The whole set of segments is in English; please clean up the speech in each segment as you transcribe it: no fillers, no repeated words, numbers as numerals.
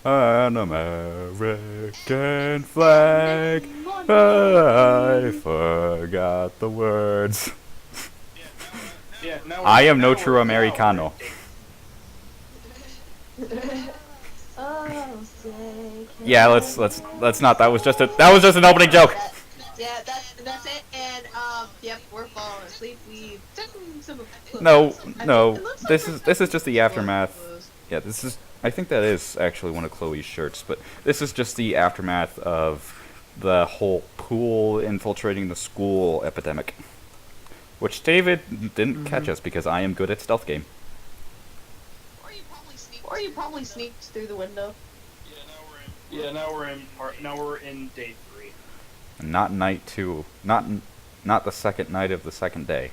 An American flag. I forgot the words. Yeah, now I am no now true now we're Americano. Oh, say Yeah, can let's not. That was just an opening joke. yeah, that's it. And yep, we're falling asleep. We've taken some clothes. No, It no. looks like This is just the Chloe's aftermath. clothes. Yeah, this is. I think that is actually one of Chloe's shirts, but this is just the aftermath of the whole pool infiltrating the school epidemic, which David didn't catch us because I am good at stealth game. Or you probably sneaked through the window. Yeah, now we're in day 3. Not night two. Not the second night of the second day.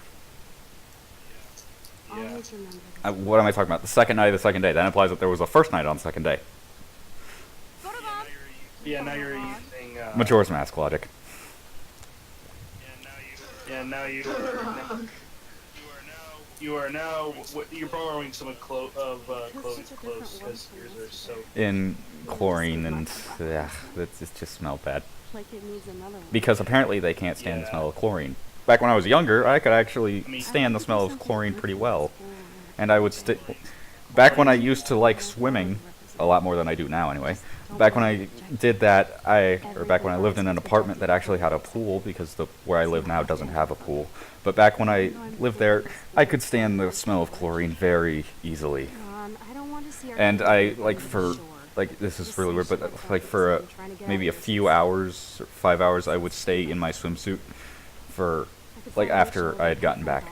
Yeah. Always remember this. What am I talking about? The second night of the second day. That implies that there was a first night on the second day. Yeah, now you're using Majora's Mask logic. Yeah, now you are now you're borrowing some of Chloe's clothes because yours are so. In chlorine and yeah, it just smells bad. Like it needs another one. Because apparently they can't stand the Yeah. smell of chlorine. Back when I was younger, I could actually I mean- stand the smell of chlorine pretty well. And I would back when I used to like swimming, a lot more than I do now anyway. Back when I did that, or back when I lived in an apartment that actually had a pool, because where I live now doesn't have a pool. But back when I lived there, I could stand the smell of chlorine very easily. I don't want to see our And I, like, sure. this is really weird, but like for maybe a few hours, or 5 hours, I would stay in my swimsuit for, like, after I had gotten back.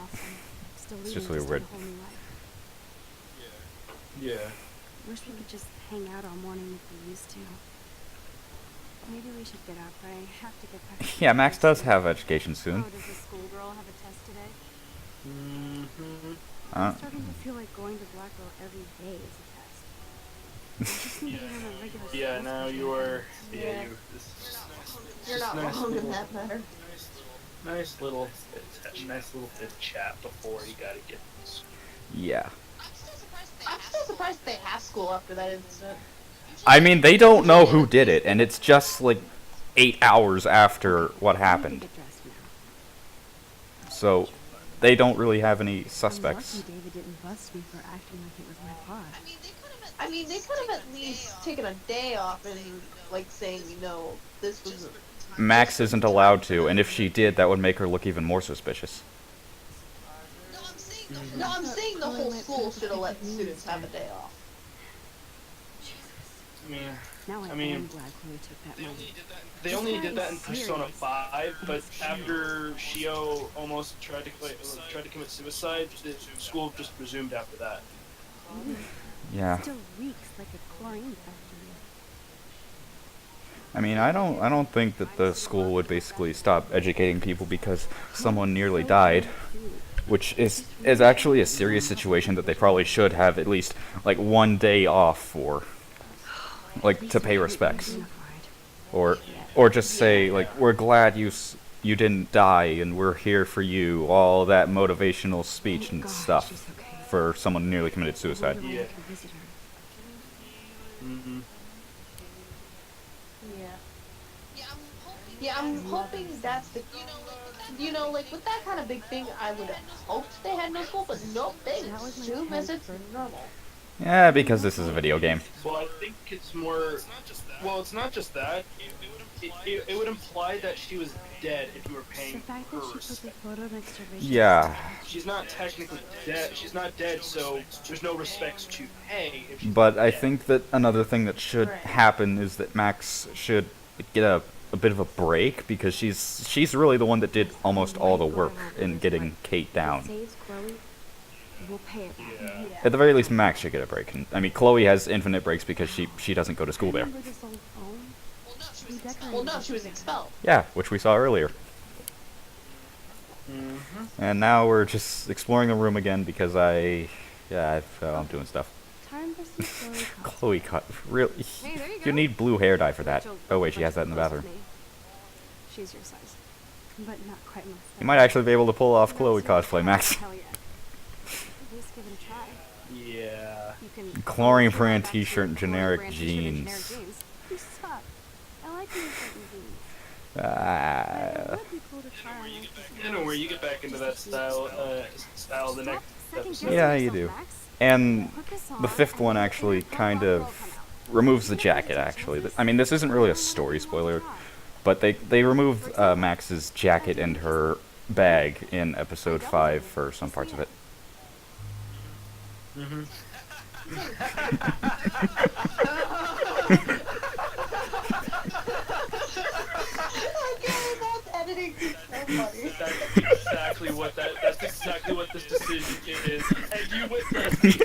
It's just really weird. Yeah. Wish we could just hang out all morning like we used to. Maybe we should get up. I have to get back. Yeah, Max does have education Oh, soon. does the schoolgirl have a test today? Mm-hmm. I'm starting to feel like going to Blackwell every day is a test. I just need to get on a regular Yeah, school now schedule. you are. Yeah. Yeah, you. This is You're just not nice wrong in little- that matter. Nice little bit of chat before you gotta get. Yeah. I'm still surprised they have school after that incident. I mean, they don't know who did it, and it's just like 8 hours after what I need to happened. get dressed now. So they don't really have any I'm suspects. lucky David didn't bust me for acting like it was my fault. I mean, they could have at least taken a day off and, like, saying, you know, this was. Max isn't allowed to, and if she did, that would make her look even more suspicious. No, I'm saying the whole school should have let the students have a day off. I mean, Now I I mean, am glad Chloe took that money. they only did that in Persona 5, but after Shio almost tried to commit suicide, the school just resumed after that. Yeah. Still reeks like a chlorine factory. I mean, I don't think that the school would basically stop educating people because someone nearly died, which is actually a serious situation that they probably should have at least like 1 day off for, like, to pay respects, or just say like, we're glad you didn't die and we're here for you, all that motivational speech and stuff for someone who nearly committed suicide. Yeah. Mm-hmm. Yeah, I'm hoping that's the. You know, like with that kind of big thing, I would have hoped they had no school, but nope, they assume as it's normal. Yeah, because this is a video game. Well, I think it's more. Well, it's not just that. It would imply that she was dead if you were The paying fact her that she put the respect. photo next to Rachel's Yeah. She's not technically dead. She's not dead, so there's no respects to pay. If she's But I dead. think that another thing that should Right. happen is that Max should get a bit of a break, because she's really the one that did almost all the work in getting Kate down. Saves Chloe, we'll pay it back. Yeah. At the very least, Max should get a break. And, I mean, Chloe has infinite breaks because she doesn't go to school there. Remember this old phone? We decorated Well, no, it she was together. expelled. Yeah, which we saw earlier. Mm-hmm. And now we're just exploring the room again because I'm doing stuff. Time for some Chloe costume. Chloe cut. Really? Hey, there you You go. need blue hair dye for that. Rachel, Oh wait, she much has that in the closer bathroom. to me. She's your size, but not quite my size. You might actually be able to pull off Chloe That's cosplay, Max. Hell yeah. At least give it a try. Yeah. You can Chlorine go brand back to t-shirt and chlorine generic brand t-shirt and generic jeans. jeans. You suck. I like unicorn jeans. But Ah. it would be cool to try on like this I don't know where you get back into that style the Stop next second-guessing episode. Yeah, you yourself, do. Max. And Put this the on, fifth and one then actually that kind bubble will of come out. removes the jacket, actually. I mean, this isn't really a story spoiler, but they remove Max's jacket and her bag in episode 5 for some parts of it. Mm-hmm. Okay, that's editing is so funny. That's exactly what this decision is. And you witnessed.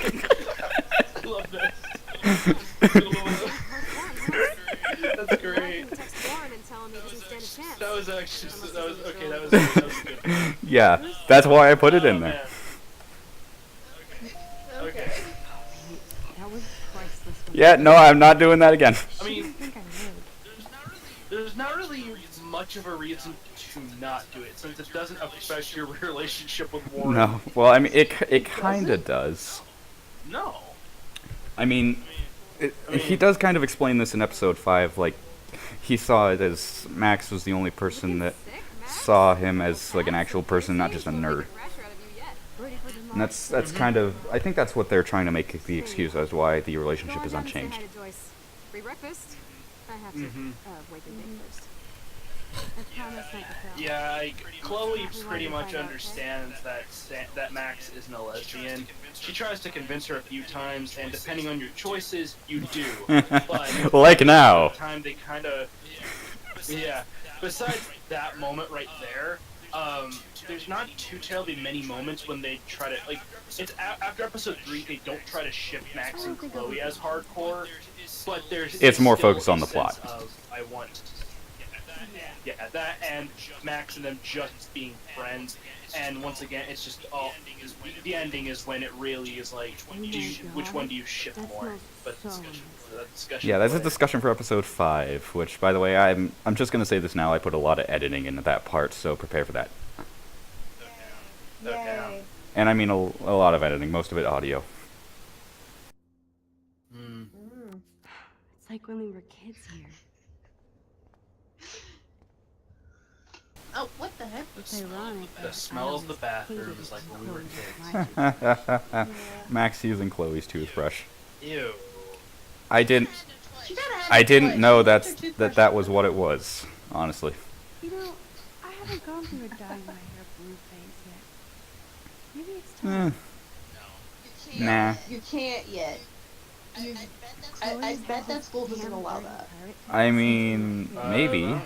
I love this. That's great. That was okay. That was good. Yeah, that's why I put it in Oh, there. man. Okay. That was priceless. Yeah, no, I'm not doing that again. I mean, I think I would. there's not really much of a reason to not do it, since it doesn't affect your relationship with Warren. No, well, I mean, it kind of does. No. I mean, he does kind of explain this in episode 5, like, he saw it as Max was the only person that saw him as, like, an actual person, not just a nerd. And that's kind of, I think that's what they're trying to make the excuse as why the relationship is unchanged. Free breakfast? I have to Mhm. wake and bake first. I promise not to fail. Yeah, Chloe pretty much understands that Max isn't a lesbian. She tries to convince her a few times, and depending on your choices, you do. But Like now. time they kind of, yeah. Besides that moment right there, there's not too terribly many moments when they try to it's after episode 3 they don't try to ship Max and Chloe as hardcore, but It's more still focused on a the plot. sense of, I want, yeah, that and Max and them just being friends. And once again, it's just the ending is when it really is like, which one do you ship more? But discussion. Yeah, that's a later. discussion for episode 5, which, by the way, I'm just gonna say this now, I put a lot of editing into that part, so prepare for that. Yay. And I mean a lot of editing, most of it audio. Mm. It's like when we were kids here. Oh, what the heck? It's ironic. The that smell I of the always bathroom hated is like the when we were clothes kids. my kids. Max using Chloe's toothbrush. Ew. I didn't She kinda had I to didn't play. know She that's used her that toothbrush. that was what it was, honestly. You know, I haven't gone through a dyeing my hair blue phase yet. Maybe it's time. Nah. You can't yet. I bet that school doesn't allow that. I mean, maybe. Uh,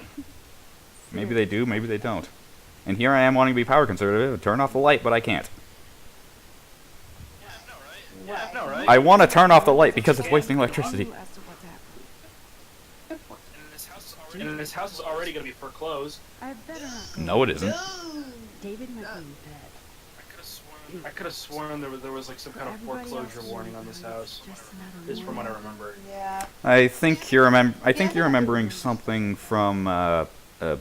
Maybe they do, maybe they don't. And here I am wanting to be power conservative, turn off the light, but I can't. Yeah, no, right? I want to turn off the light because it's wasting electricity. As to what's happening. And this house is already gonna be foreclosed. I better not go. No, it isn't. David might be in bed. I could have sworn there was like some kind of Everybody foreclosure else warning on knows this house. it's just another Is from what I morning. remember. Yeah. I think you're remembering something from a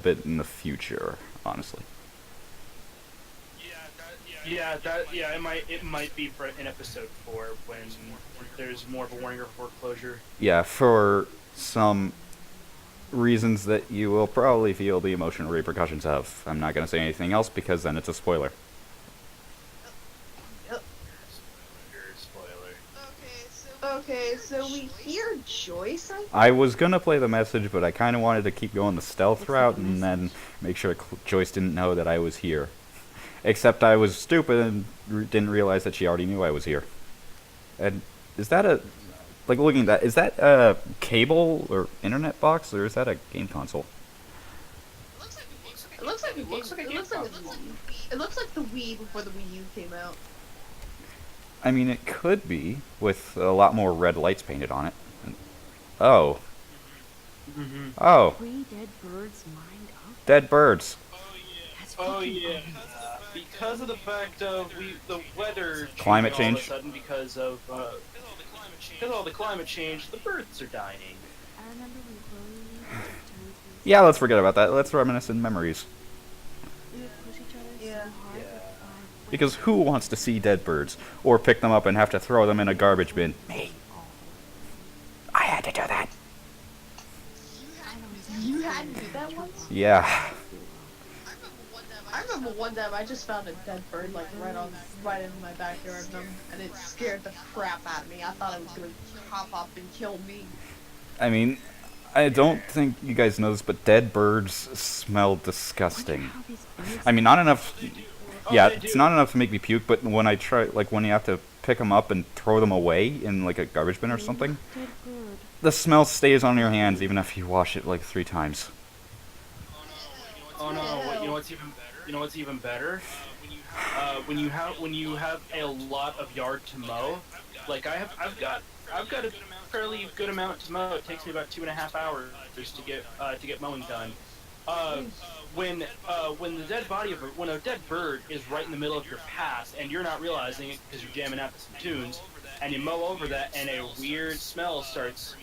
bit in the future, honestly. Yeah, it might be for in episode 4 when there's more of a warning or foreclosure. Yeah, for some reasons that you will probably feel the emotional repercussions of. I'm not going to say anything else because then it's a spoiler. Spoiler. Okay, so we hear Joyce, I think? I was going to play the message, but I kind of wanted to keep going the stealth route and then make sure Joyce didn't know that I was here. Except I was stupid and didn't realize that she already knew I was here. And is that a... Like, looking at that, is that a cable or internet box, or is that a game console? It looks like a it looks like the Wii before the Wii U came out. I mean, it could be, with a lot more red lights painted on it. Oh. Mm-hmm. Oh. Three dead birds mind up. Dead birds. That's Oh fucking yeah. awesome. Because of the fact of the weather Climate changing change? all of a sudden because of all the climate change, the birds are dying. I remember when Chloe turned to Yeah, let's forget about that. Let's reminisce in memories. we would push each other Yeah. so hard Yeah. with Because who wants to see dead birds or pick them up and have to throw them in a garbage bin? Me. I had to do that. You had to do that once? Yeah. I remember one time I just found a dead bird like right in my backyard, and it scared the crap out of me. I thought it was gonna hop up and kill me. I mean, I don't think you guys know this, but dead birds smell disgusting. I mean, not enough. Yeah, it's not enough to make me puke, but when I try, like when you have to pick them up and throw them away in like a garbage bin or something, the smell stays on your hands even if you wash it like 3 times. Oh no! You know what's even better? You know what's even better? When you have a lot of yard to mow, like I've got a fairly good amount to mow. It takes me about 2.5 hours to get mowing done. When a dead bird is right in the middle of your path and you're not realizing it because you're jamming out to some tunes, and you mow over that and a weird smell starts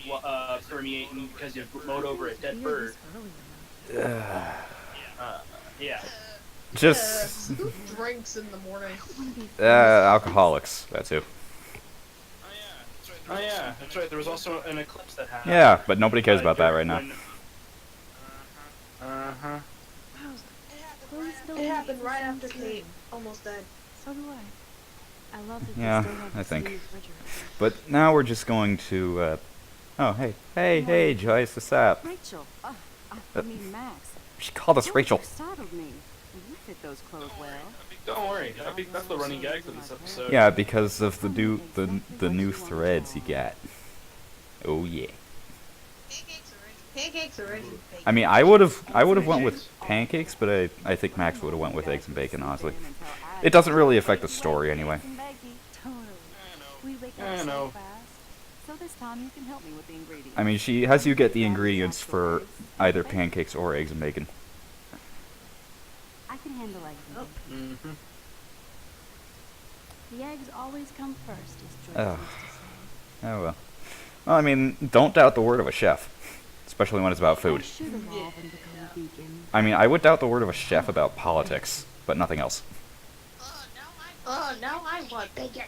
permeating because you've mowed over a dead bird. Yeah. Just Who drinks in the morning? alcoholics. That's who. Oh yeah, that's right. There was also an eclipse that happened. Yeah, but nobody cares about that right now. Uh-huh. It happened right after Kate almost died. So do I. I love that Yeah, they still have I the think. steam refrigerator. But now we're just going to. Oh, hey, Joyce, what's up? Rachel, I mean Max. She called us You Rachel. startled me. You fit those clothes well. Don't worry. That's the running gag for this episode. Yeah, because of the new threads you got. Oh yeah. Pancakes are ready. I mean, I would have went with pancakes, but I think Max would have went with eggs and bacon. Honestly, it doesn't really affect the story anyway. Totally. We wake I up so know. fast. So this time you can help me with the ingredients. I mean, she has you get the ingredients for either pancakes or eggs and bacon. I can handle everything. Mm-hmm. The eggs always come first, as Joyce Ugh. used to say. Oh well. Well, I mean, don't doubt the word of a chef, especially when it's about I food. should evolve and become a vegan. I mean, I would doubt the word of a chef about politics, but nothing else. Oh, now I want bacon.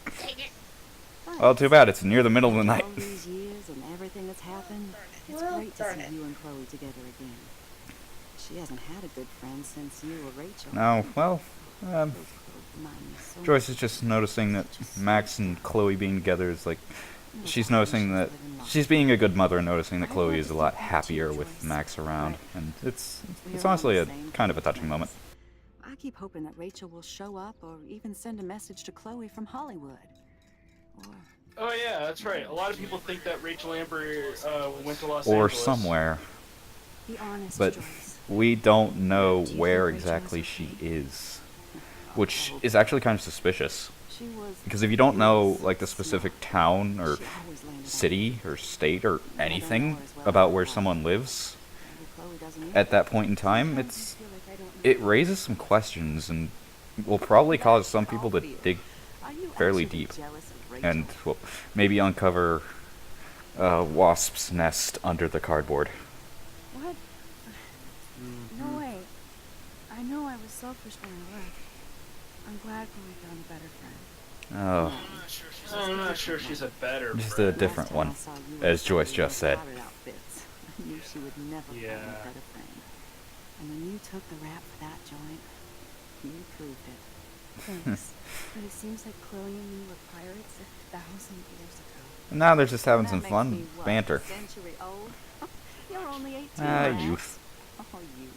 Well, too bad. It's near the middle of the night. All these years and everything that's happened, it's Well, great to darn see it. you and Chloe together again. She hasn't had a good friend since you or Rachel. No, well, Those clothes remind me so Joyce is much. just noticing that Max and Chloe being together is like, No she's doubt noticing that living life. she's being a good mother and noticing that I'd Chloe love is to a lot see that happier too, with Joyce. Max around, and it's We're honestly on a the same kind of a page, touching moment. Max. I keep hoping that Rachel will show up or even send a message to Chloe from Hollywood. Or Oh yeah, that's right. A lot of people think that Rachel Amber went to Los Or Angeles. somewhere, Be honest, but Joyce. we don't know Do you where think Rachel exactly is she okay? is, which is actually kind of suspicious. she was Because if you don't know like the specific town or She always landed on city or state or I don't anything know her as well about as where I thought. someone lives Maybe Chloe doesn't either. at that point in time, Sometimes it's I feel like I don't know. it raises some questions and will probably cause some people to dig Are you fairly actually deep jealous of Rachel? and well, maybe uncover a wasp's nest under the cardboard. What? No way. I know I was selfish when I left. I'm glad Chloe found a better friend. Oh, I'm not sure she's a better. just friend. a different Last time one, I saw you as and Joyce Chloe just in said. powdered outfits, I knew she would never find Yeah. a better friend. And when you took the rap for that joint, you proved it. Thanks. But it seems like Chloe and me were pirates 1,000 years ago. Now they're just having That some makes fun me, what, banter. a century old? You're only 18 Ah, now. youth. Oh, you.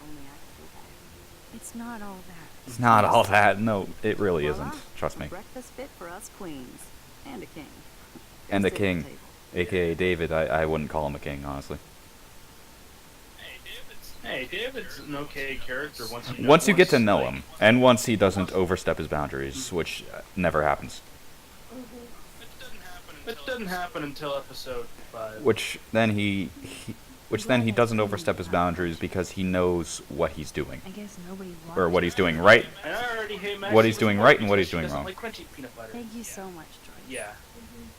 Only I could do that. It's not all that. It's not all that. No, it really Voila, isn't. Trust me. A breakfast fit for us queens. And a king. And Go a sit at king, table. aka David. I wouldn't call him a king, honestly. Hey, David's an okay character once you Once you get to know like, him, and once he doesn't overstep his boundaries, which never happens. It doesn't happen until episode 5. Which then he doesn't overstep his boundaries because he knows what he's doing, I guess nobody or watched. what he's doing right. And I already hate Max What he's with doing her right and what he's because she doing doesn't wrong. Like crunchy peanut butter. Thank you so much, Joyce. Yeah.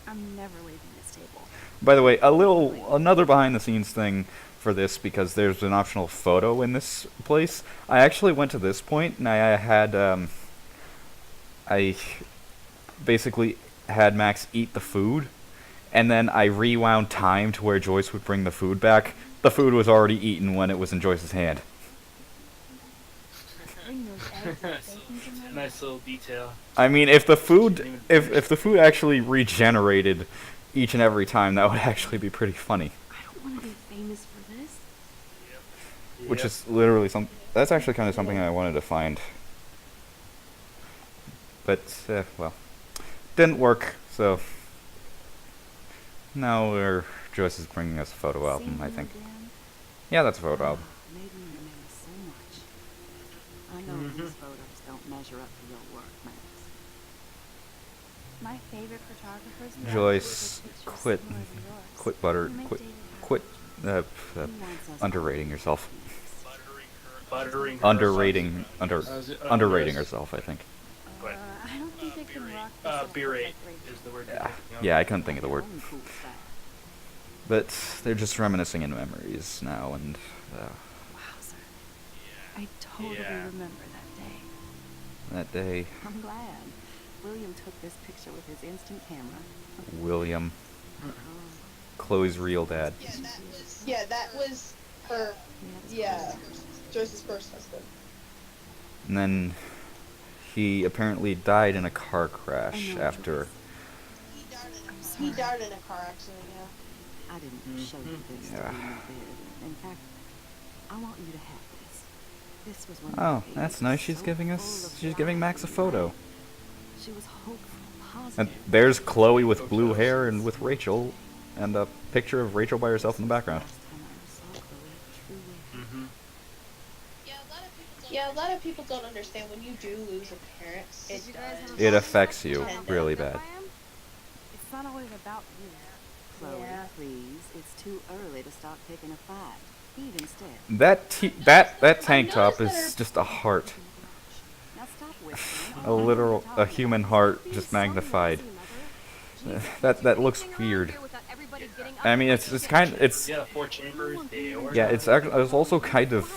I'm never leaving this table. By the way, another behind the scenes thing for this, because there's an optional photo in this place. I actually went to this point and I had I basically had Max eat the food, and then I rewound time to where Joyce would bring the food back. The food was already eaten when it was in Joyce's hand. Bring those eggs and bacon to my Nice little detail. I mean, if the food, if the food actually regenerated each and every time, that would actually be pretty funny. I don't want to be famous for this. Which Yep. is literally that's actually kind of something I wanted to find. But, well, didn't work, so now Joyce is bringing us a photo album, I think. Yeah, that's a photo album. Made me remember so much. I know these photos don't measure up to your work, Max. My favorite photographers. Joyce, take pictures quit, similar to yours. quit You make David happy. quit, He wants us underrating all yourself. Buttering her Underrating, underrating Yes. herself, I think. But, I don't think I can rock this outfit berate like Rachel. is the word. Yeah, you're yeah, I couldn't think of the word. Own cool style. But they're just reminiscing in memories now, and Wowzer. I totally Yeah. remember that day. that day, I'm glad. William took this picture with his instant camera. William, Chloe's real dad. Yeah, that was her. Yeah, Joyce's first husband. And then he apparently died in a car crash I know, after. He died in a car accident. Yeah. I didn't show you this Yeah. to be morbid. In fact, I want you to have this. This was when Oh, my baby that's was nice. She's so giving full us. of She's giving Max a life. photo. She was hopeful, And positive. there's Chloe with blue hair and with Rachel, and a picture of Rachel by herself in the background. Last time I saw Chloe, truly happy. Mm-hmm. Yeah, a lot of people don't understand when you do lose a parent. Did you guys have a It problem affects with you how really upset bad. I am? It's not always about you. Chloe, Yeah. please. It's too early to start picking a fight. Eat instead. That tank top is just a heart, Now stop whispering. a literal, a human heart just magnified. That looks weird. I mean, it's Yeah, 4 chambers. yeah, it's also kind of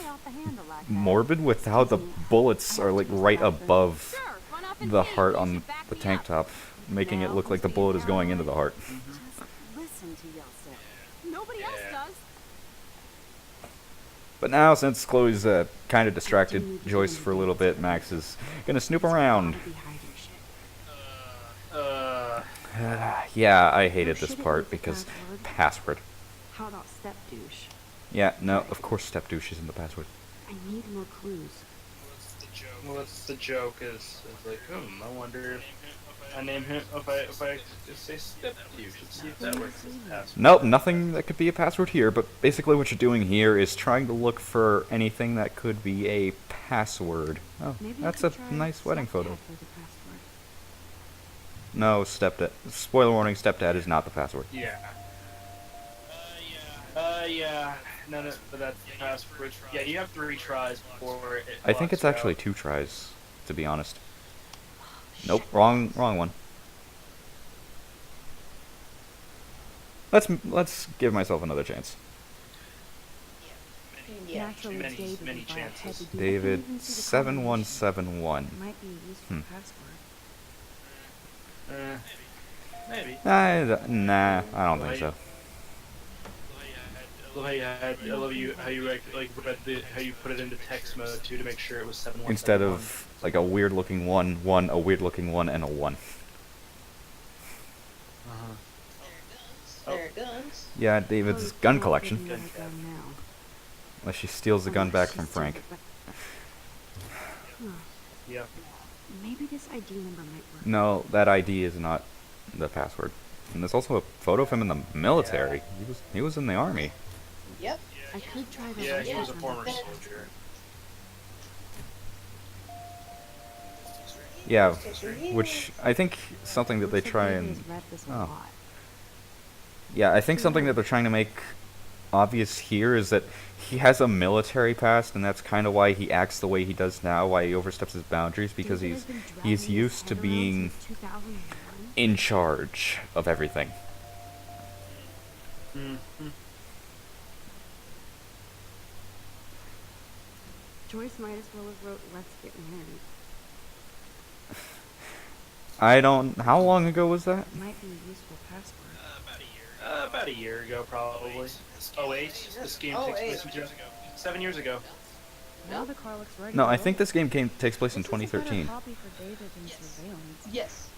morbid with how the bullets are like right above the heart on the tank top, making it look like the bullet is going into the heart. Just listen to yourself. Nobody else does. But now, since Chloe's kind of distracted Joyce for a little bit, Max is gonna snoop around. Yeah, I hated this part because password. How about step douche? Yeah, no, of course step douche is in the password. I need more clues. Well, that's the joke. Is like, I wonder if I name him. If I just say step douche, let's see if that works as a password. Nope, nothing that could be a password here, but basically what you're doing here is trying to look for anything that could be a password. Oh, Maybe that's I a could try nice wedding stepdad photo. for the password. No, stepdad. Spoiler warning, stepdad is not the password. Yeah. Yeah. No, but that's the password. Yeah, you have 3 tries before it. I think it's actually 2 tries, to be honest. Nope, wrong one. Let's give myself another chance. Yeah. Naturally, Many- David many would buy a chances. heavy duty- David I can't even see the 7171. combination. Might be a useful password. Maybe. Nah, I don't think so. I love how you read how you put it into text mode too to make sure it was 7171. Instead of like a weird looking one, a weird looking one, and a 1. There it goes. Yeah, David's Chloe's gun not collection. getting another gun now. Unless she steals the gun back from She's still Frank. the- Yeah. Maybe this ID number might work. No, that ID is not the password. And there's also a photo of him in the military. He was in the army. Yep. I could try the Yeah, he license was a number. former soldier. Yeah, which I think something that they Looks like try David and has read this a oh. lot. yeah, I think something that they're trying to make obvious here is that he has a military past, and that's kind of why he acts the way he does now, why he oversteps his boundaries, because David has been he's dragging his used to head around being since 2001. in charge of everything. Mm-hmm. Joyce might as well have wrote "Let's get married." I don't. How long ago was that? Might be a useful password. About a year ago, probably. 08. This game takes place in 7 years ago. Now the car looks ready No, to I roll. think this game takes place in This is a better 2013. copy for David than Surveillance. Yes.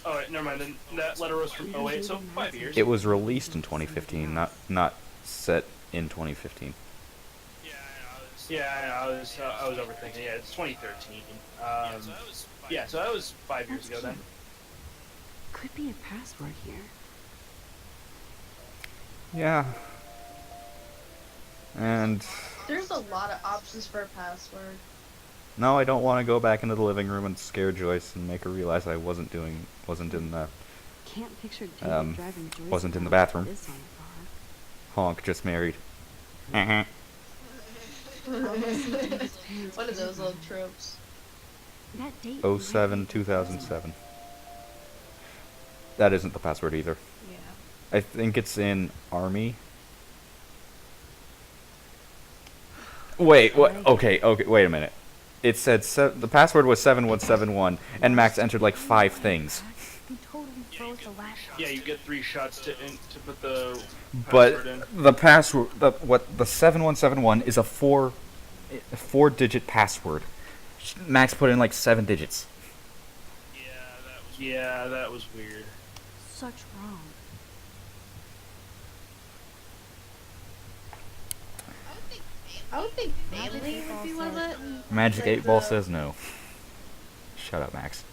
Oh, wait, never mind. Then that letter was from 08, so 5 years. It was released in 2015, not set in 2015. Yeah, I was overthinking. Yeah, it's 2013. Yeah, so that was 5 years ago then. Could be a password here. Yeah. And There's a lot of options for a password. no, I don't want to go back into the living room and scare Joyce and make her realize I wasn't in the Can't picture David Um, driving Joyce wasn't in the around bathroom. with this on the car. honk just married. One of those little tropes. That date. 07 2007. That isn't the password either. Yeah. I think it's in Army. Wait, what? Okay, wait a minute. It said the password was 7171, and Max entered like 5 things. He totally froze the last shot. Yeah, you get 3 shots to put the But password in. the password, the 7171 is a 4-digit password. Max put in like 7 digits. Yeah, that was weird. Such wrong. I would think family would be one of the. Magic 8 Ball says no. Shut up, Max.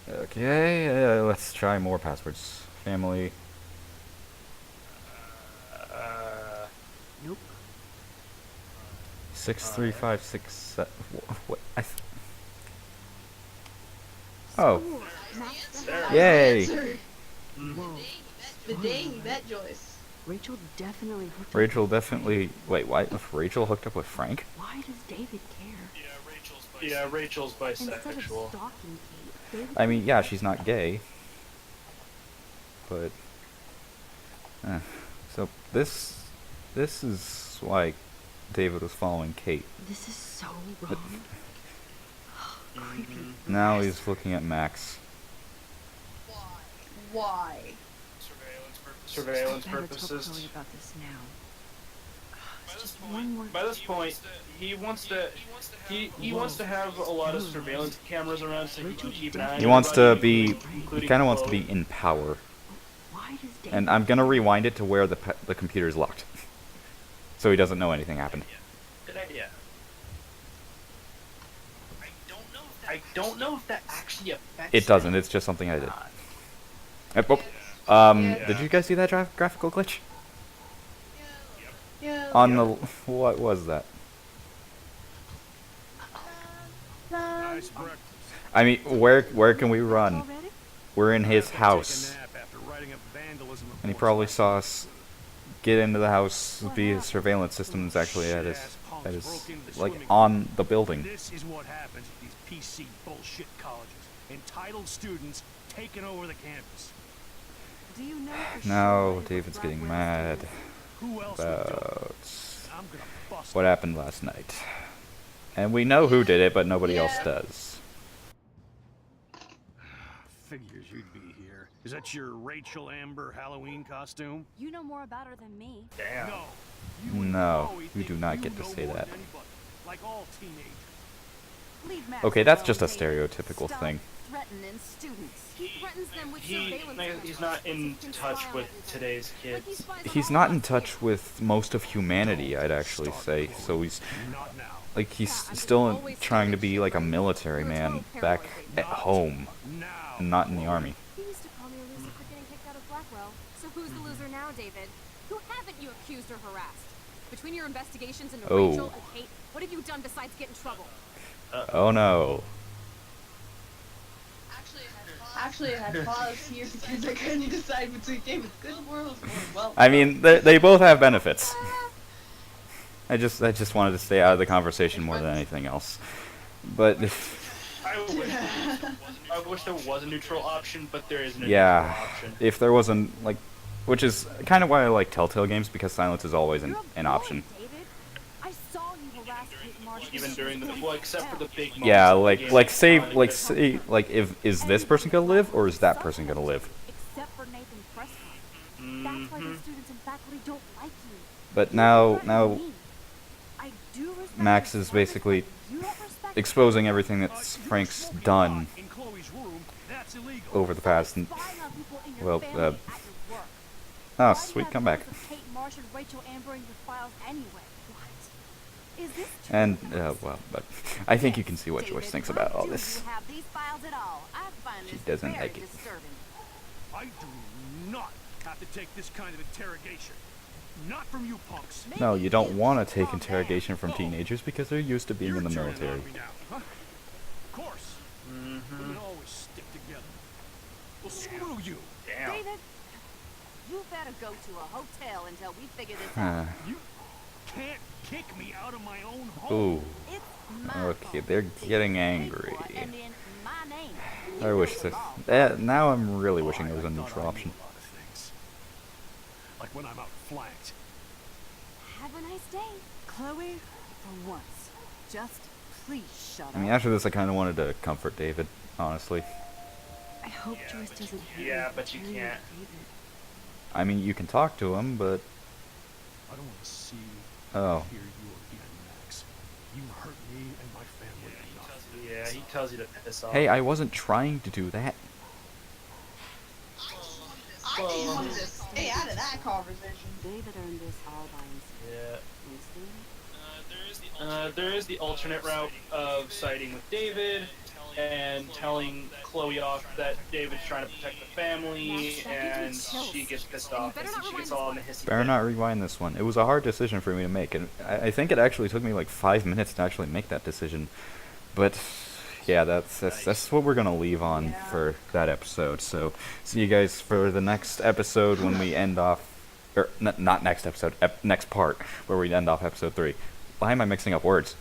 Okay, let's try more passwords. Family. Nope. 63567. What? Oh, There. yay! Whoa. The day he met Joyce. Rachel definitely hooked up. Rachel definitely. Wait, why? If Rachel hooked up with Frank? Why does David care? Yeah, Rachel's Instead of bisexual. stalking Kate, David I mean, yeah, she's not gay. But. So this is why David was following Kate. This is so wrong. Creepy. Now he's looking at Max. Why? Surveillance Better tell purposes. Chloe about this now. It's just one more. By this point, he wants to have a lot of surveillance cameras around so he can keep an eye on He wants to everybody, be. He including kind of wants to Chloe. be in power. Why does David? And I'm gonna rewind it to where the computer is locked, so he doesn't know anything happened. Good idea. I don't know if that actually affects It doesn't. It's just something I did. Oh, Yeah. Did you guys see that graphical glitch Yeah. on the? What was that? I mean, where can we run? already? We're in his house, and he probably saw us get into the house via his surveillance system is actually at his like on the building. This is what happens at these PC bullshit colleges. Entitled students taking over the campus. Do you know for Now sure if David's getting Blackwell's mad Who else would do it? about I'm gonna bust what happened last night, and we know who did it, but nobody else Yeah. does. Figures you'd be here. Is that your Rachel Amber Halloween costume? You know more about her than me. Damn. No. You and No, Chloe you think do not you get to know say more that. than anybody, like all teenagers. Leave Max Okay, that's alone, just a David. stereotypical Stop thing. threatening students. He threatens them with He's surveillance not in cameras. touch He with can spy on today's everything. Like he kids. spies on He's all not of in us. touch with most of humanity, I'd actually say. So he's Not now. like he's Yeah, I'm still always trying to scared. be like a military You're a man total back paranoid, at home Now. and not in the army. He used to call me a loser for getting kicked out of Blackwell. So who's the loser now, David? Who haven't you accused or harassed? Between your investigations into Oh. Rachel and Kate, what have you done besides get in trouble? Oh no. Actually, I had paused here because I couldn't decide between David Goodworld or well. I mean, they both have benefits. I just wanted to stay out of the conversation more than anything else. But I wish there was a neutral option, but there isn't a yeah, neutral option. if there wasn't like, which is kind of why I like Telltale games because silence is always You're an a option. bully, David. I saw you harass Kate Marshall even during the except for the big moments. Yeah, of the like game, like they say finally like get- say like if is this person gonna live or is that person gonna live? Except for Nathan Prescott. That's why the students and faculty don't like you. But You now threaten now me. I do respect Max your is service, basically but you don't respect exposing everything Uh, that you're Frank's smoking done pot in Chloe's room. That's illegal. over the past. spying on people in your Well, family at your work. Oh, Why do you sweet have comeback. photos of Kate Marsh and Rachel Amber in your files anyway? What? Is this true? And well, but I think you can see what David, Joyce thinks why about all do this. you have these files at all? I find She this doesn't very like it. disturbing. I do not have to take this kind of interrogation. Not from you punks. No, you don't want to take Calm down. interrogation from teenagers because they're used to being You're in the turning military. on me now, huh? Of course. Women always stick together. Well, screw you. Damn. David, you better go to a hotel until we figure this Huh. out. You can't kick me out of my own home. Ooh, It's my okay, fault. they're It's getting paid angry. for and in my name. I You wish know that. the law. Now I'm really wishing there was a I thought neutral I knew option. a lot of things. Like when I'm outflanked. Have a nice day. Chloe, for once, just please shut I mean, up. after this, I kind of wanted to comfort David, honestly. I hope Joyce doesn't hate yeah, me but for you telling can't. David. I mean, you can talk to him, but I don't want to see oh, or hear you again, Max. You hurt me and my family enough. Yeah, he tells you to piss off. hey, I wasn't trying to do that. I just wanted to stay out of that conversation. David earned this all by himself. Yeah. You see? There is the alternate route of siding with David and telling Chloe off that David's trying to protect the family, and she gets pissed off and she gets all in a hissy Better fit. not rewind this one. It was a hard decision for me to make, and I think it actually took me like 5 minutes to actually make that decision. But yeah, that's what we're gonna leave on for that episode. So see you guys for the next episode when we end off, or not next episode, next part where we end off episode 3. Why am I mixing up words?